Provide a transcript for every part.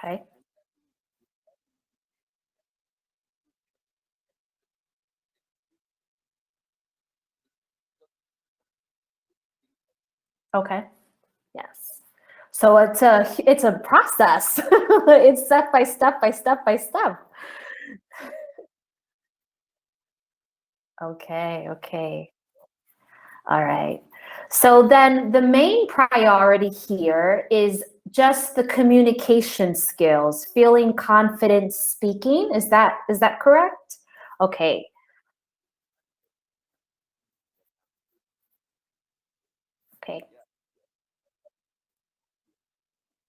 Okay. Okay. Yes. So it's a process. It's step by step by step by step. Okay, okay. All right. So then the main priority here is just the communication skills, feeling confident speaking. Is that correct? Okay. Okay.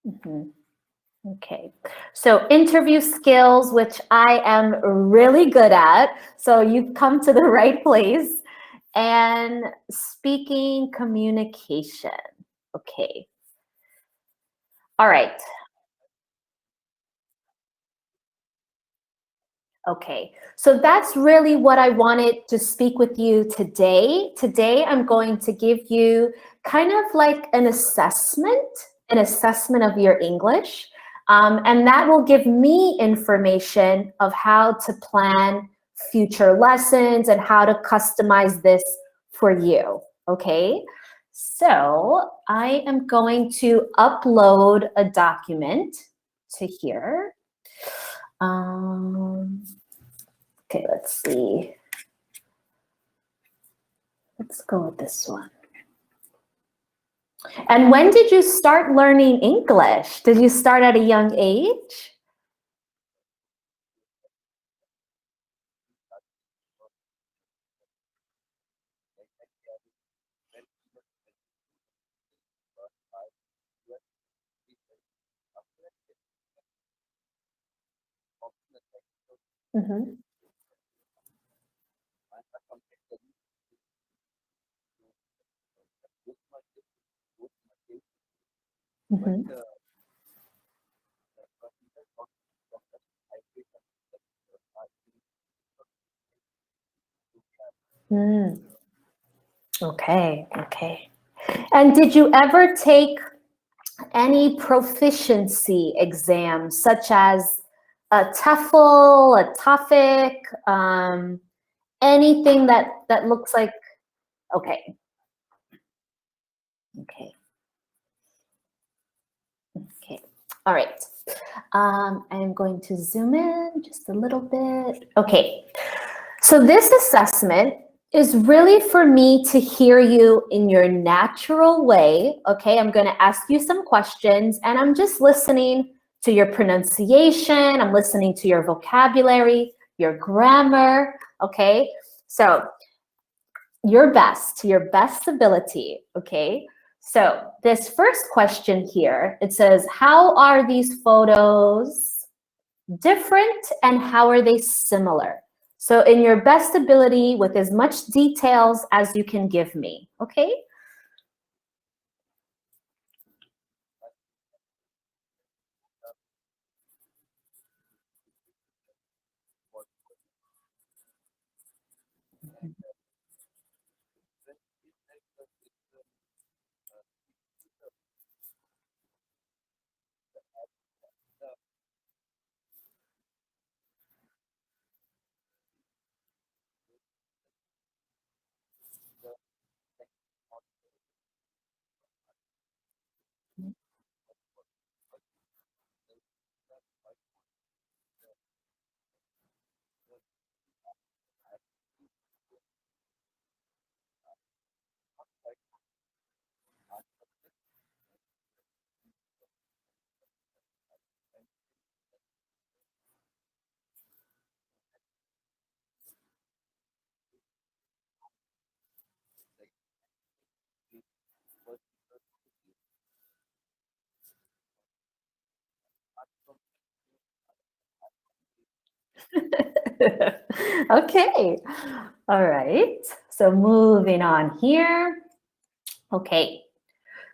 Mhm. Okay. So interview skills, which I am really good at. So you've come to the right place. And speaking communication. Okay. All right. Okay. So that's really what I wanted to speak with you today. Today, I'm going to give you kind of like an assessment of your English. And that will give me information of how to plan future lessons and how to customize this for you. Okay. So I am going to upload a document to here. Okay, let's see. Let's go with this one. And when did you start learning English? Did you start at a young age? Mm-hmm. Mm-hmm. Mm. Okay, okay. And did you ever take any proficiency exams, such as a TOEFL, a TOEFIC, anything that looks like? Okay, okay, okay. All right. I'm going to zoom in just a little bit. Okay. So this assessment is really for me to hear you in your natural way. Okay, I'm going to ask you some questions and I'm just listening to your pronunciation. I'm listening to your vocabulary, your grammar. Okay, so your best ability. Okay, so this first question here, it says, how are these photos different and how are they similar? So in your best ability with as much details as you can give me, okay? Okay, all right. So moving on here. Okay,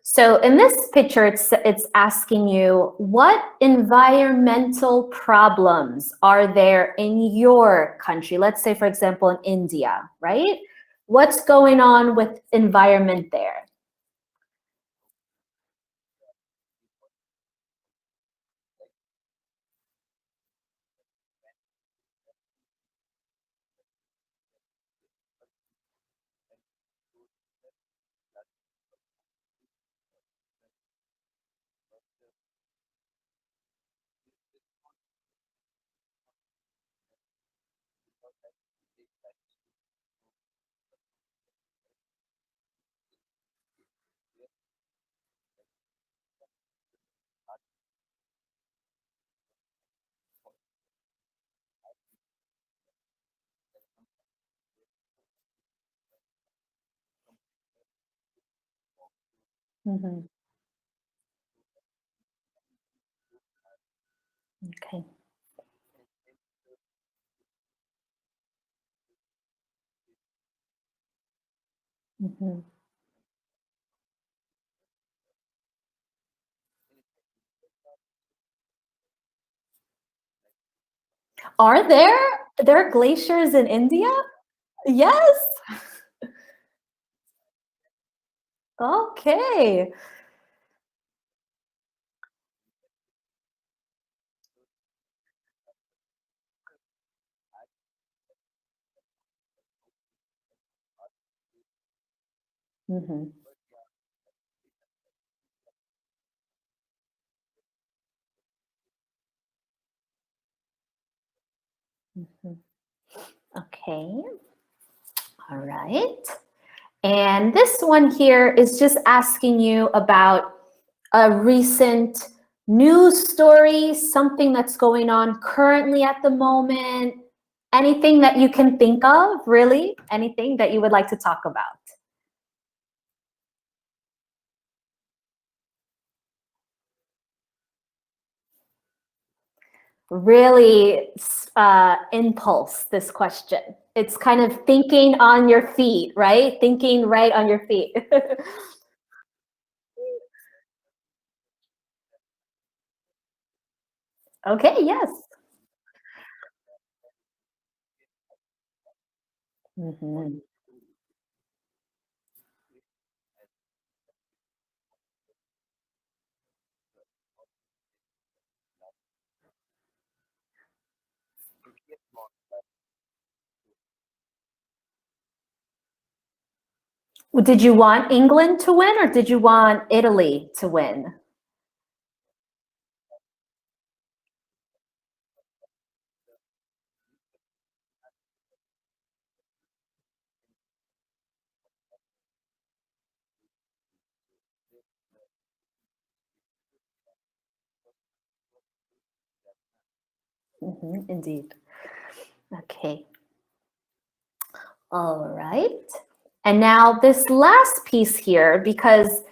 so in this picture, it's asking you, what environmental problems are there in your country? Let's say, for example, in India, right? What's going on with environment there? Mhm. Okay. Mhm. There are glaciers in India? Yes. Okay. Mhm. Mhm. Okay. All right. And this one here is just asking you about a recent news story, something that's going on currently at the moment, anything that you can think of, really, anything that you would like to talk about. Really impulse, this question. It's kind of thinking on your feet, right? Thinking right on your feet. Okay, yes. Mhm. Did you want England to win or did you want Italy to win? Indeed. Okay. All right. And now this last piece here, because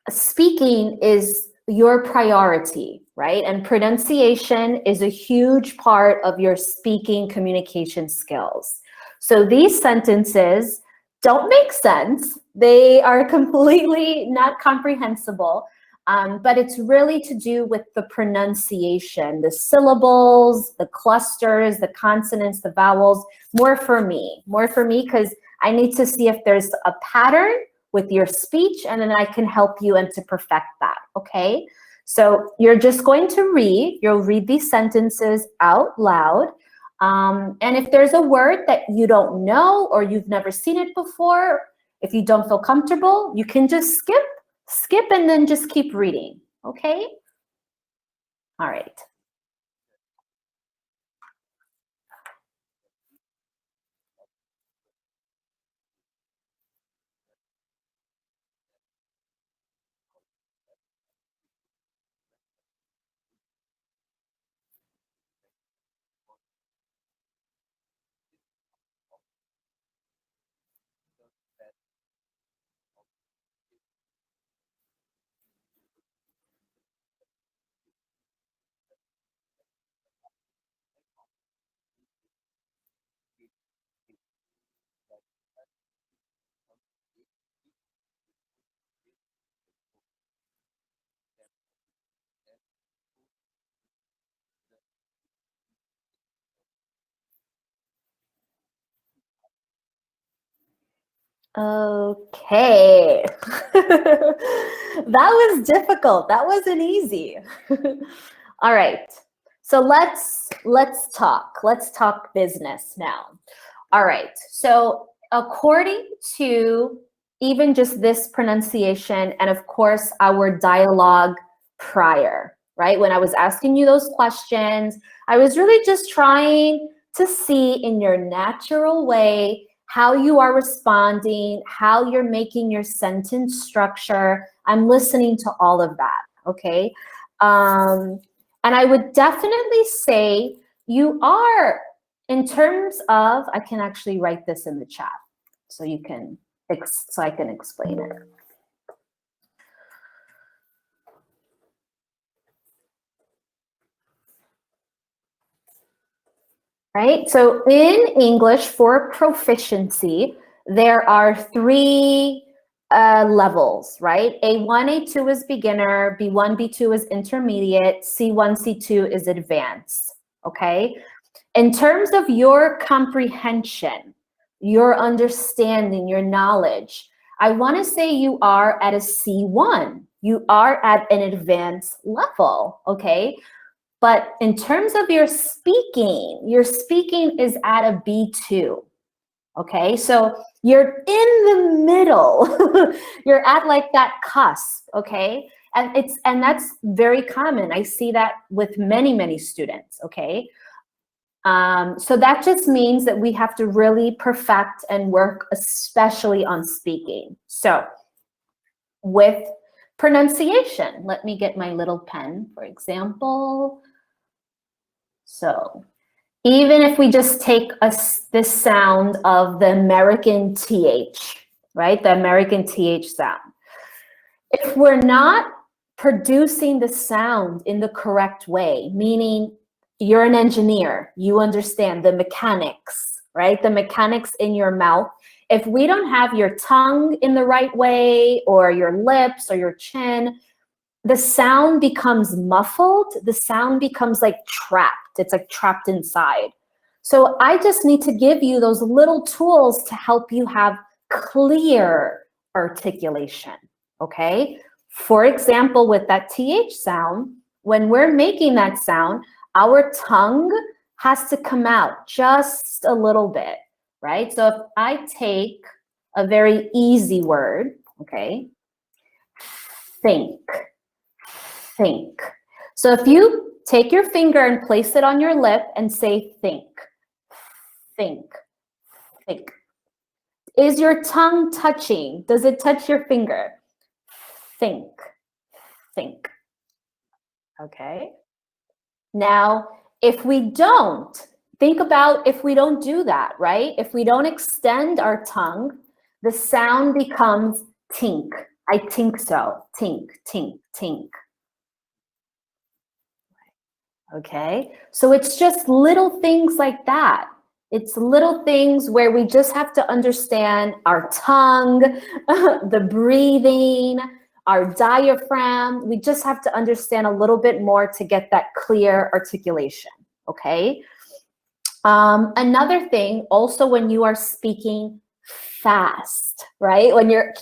speaking is your priority, right? And pronunciation is a huge part of your speaking communication skills. So these sentences don't make sense. They are completely not comprehensible, but it's really to do with the pronunciation, the syllables, the clusters, the consonants, the vowels, more for me, because I need to see if there's a pattern with your speech, and then I can help you and to perfect that, okay? So you're just going to read, you'll read these sentences out loud, and if there's a word that you don't know or you've never seen it before, if you don't feel comfortable, you can just skip and then just keep reading, okay? All right. Okay. That was difficult. That wasn't easy. All right. So let's talk. Let's talk business now. All right. So according to even just this pronunciation and of course our dialogue prior, right? When I was asking you those questions, I was really just trying to see in your natural way how you are responding, how you're making your sentence structure. I'm listening to all of that, okay? And I would definitely say you are, in terms of, I can actually write this in the chat so you can, so I can explain it. right? So in English, for proficiency, there are three levels, right? A1, A2 is beginner, B1, B2 is intermediate, C1, C2 is advanced, okay? In terms of your comprehension, your understanding, your knowledge, I want to say you are at a C1. You are at an advanced level, okay? But in terms of your speaking is at a B2, okay? So you're in the middle. You're at like that cusp, okay? And that's very common. I see that with many, many students, okay? So that just means that we have to really perfect and work especially on speaking. So with pronunciation, let me get my little pen, for example. So even if we just take this sound of the American TH, right? The American TH sound. If we're not producing the sound in the correct way, meaning you're an engineer, you understand the mechanics, right? The mechanics in your mouth. If we don't have your tongue in the right way, or your lips or your chin, the sound becomes muffled. The sound becomes like trapped. It's like trapped inside. So I just need to give you those little tools to help you have clear articulation, okay? For example, with that TH sound, when we're making that sound, our tongue has to come out just a little bit, right? So if I take a very easy word, okay, think. Think. So if you take your finger and place it on your lip and say think, think, think. Is your tongue touching? Does it touch your finger? Think, think. Okay. Now, if we don't, think about if we don't do that, right? If we don't extend our tongue, the sound becomes tink. I think so. Tink, tink, tink. Okay, so it's just little things like that. It's little things where we just have to understand our tongue, the breathing, our diaphragm. We just have to understand a little bit more to get that clear articulation, okay? Another thing, also when you are speaking fast, right? When you're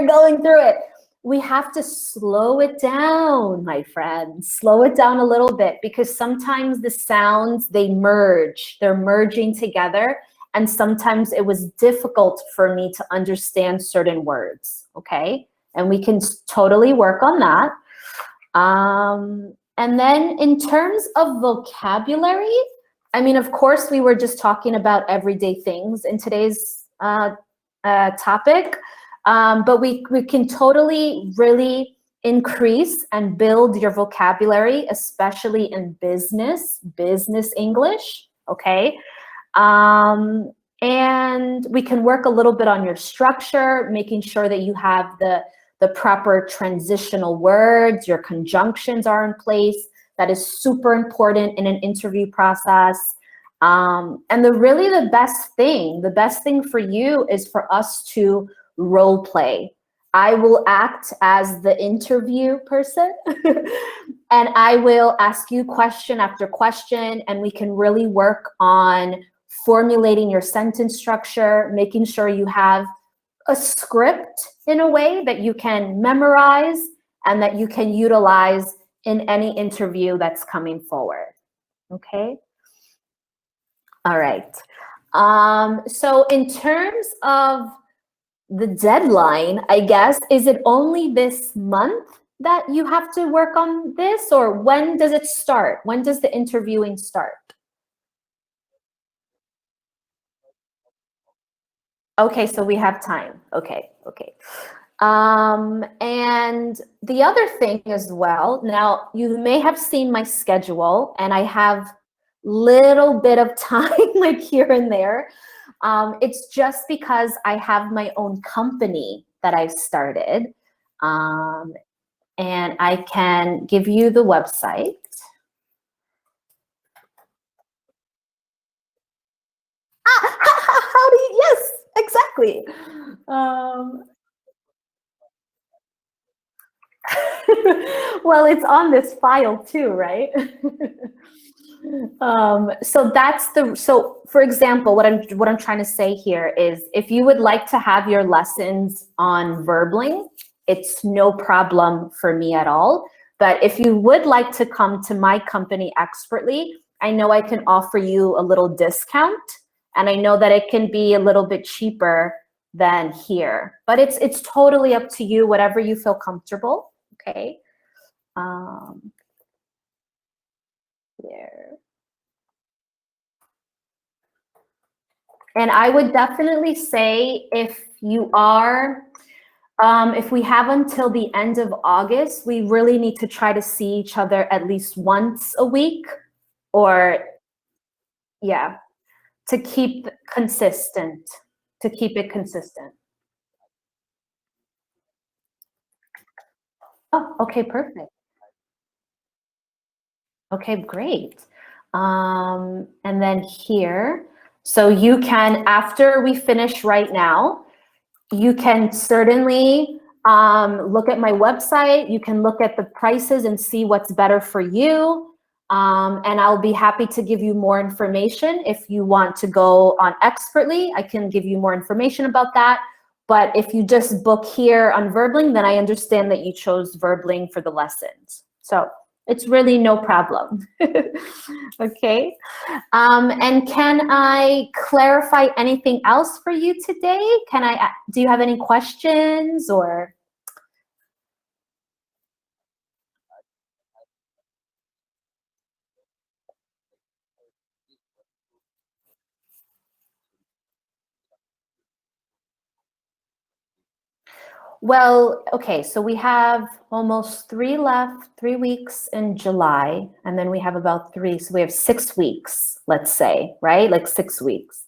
going through it, we have to slow it down, my friends. Slow it down a little bit, because sometimes the sounds, they merge. They're merging together. And sometimes it was difficult for me to understand certain words, okay? And we can totally work on that. And then in terms of vocabulary, I mean, of course, we were just talking about everyday things in today's topic. But we can totally really increase and build your vocabulary, especially in business English, okay? And we can work a little bit on your structure, making sure that you have the proper transitional words, your conjunctions are in place. That is super important in an interview process. And the best thing for you is for us to role play. I will act as the interview person and I will ask you question after question, and we can really work on formulating your sentence structure, making sure you have a script in a way that you can memorize and that you can utilize in any interview that's coming forward, okay? All right. So in terms of the deadline, I guess, is it only this month that you have to work on this, or when does it start? When does the interviewing start? Okay, so we have time. Okay, okay. And the other thing as well, now you may have seen my schedule, and I have little bit of time like here and there. It's just because I have my own company that I've started. And I can give you the website. exactly. Um, well, it's on this file too, right? So that's so for example, what I'm trying to say here is if you would like to have your lessons on Verbling, it's no problem for me at all. But if you would like to come to my company expertly, I know I can offer you a little discount, and I know that it can be a little bit cheaper than here. But it's totally up to you, whatever you feel comfortable. Okay. Um, there. And I would definitely say if you are, if we have until the end of August, we really need to try to see each other at least once a week, or yeah, to keep consistent, to keep it consistent. Oh, okay, perfect. Okay, great. And then here, so you can, after we finish right now, you can certainly look at my website. You can look at the prices and see what's better for you. And I'll be happy to give you more information. If you want to go on expertly, I can give you more information about that. But if you just book here on Verbling, then I understand that you chose Verbling for the lessons. So it's really no problem. Okay. And can I clarify anything else for you today? Do you have any questions or? Well, okay, so we have almost 3 weeks in July, and then we have about three, so we have 6 weeks, let's say, right? Like 6 weeks.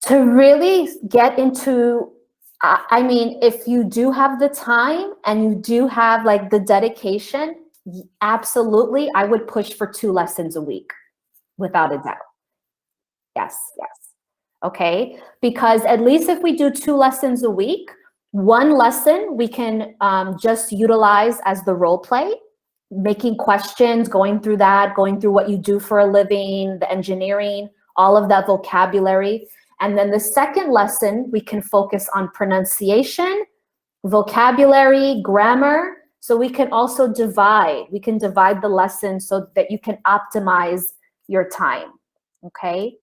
To really get into, I mean, if you do have the time and you do have like the dedication, absolutely, I would push for 2 lessons a week, without a doubt. Yes, yes. Okay, because at least if we do 2 lessons a week, one lesson we can just utilize as the role play, making questions, going through that, going through what you do for a living, the engineering, all of that vocabulary. And then the second lesson, we can focus on pronunciation, vocabulary, grammar. So we can also we can divide the lesson so that you can optimize your time. Okay.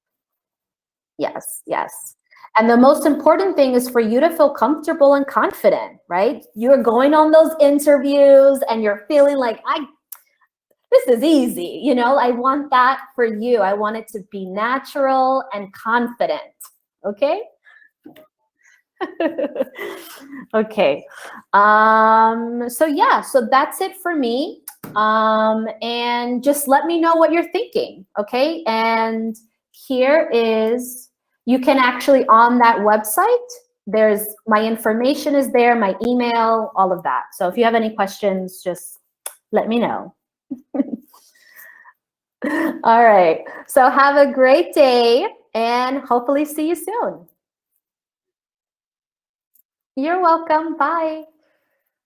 Yes, yes. And the most important thing is for you to feel comfortable and confident, right? You're going on those interviews and you're feeling like, this is easy. I want that for you. I want it to be natural and confident. Okay? Okay. So yeah, so that's it for me. And just let me know what you're thinking. Okay. And here is, you can actually, on that website, there's my information is there, my email, all of that. So if you have any questions, just let me know. All right. So have a great day and hopefully see you soon. You're welcome. Bye.